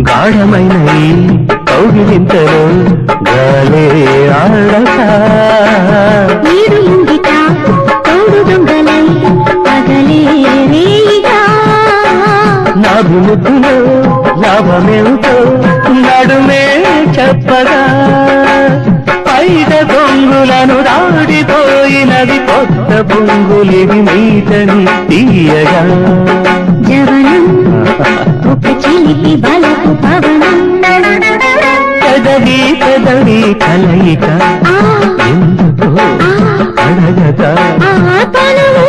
గాఢమైన ఈ కౌగిలింతలో గాలే ఆడక నీరు ఇంగిట తోడు దొంగలై పగలే రేయిగా నాభిముద్దులో లాభమేమిటో నడుమే చెప్పగా పైద దొంగులను దాడిపోయినది కొత్త పొంగులివి మీటని తీయగా జవనం ఒక చిలిపి బలపు పవనం పెదవి పెదవి కలయిక ఎందుకో అడగగా తనువు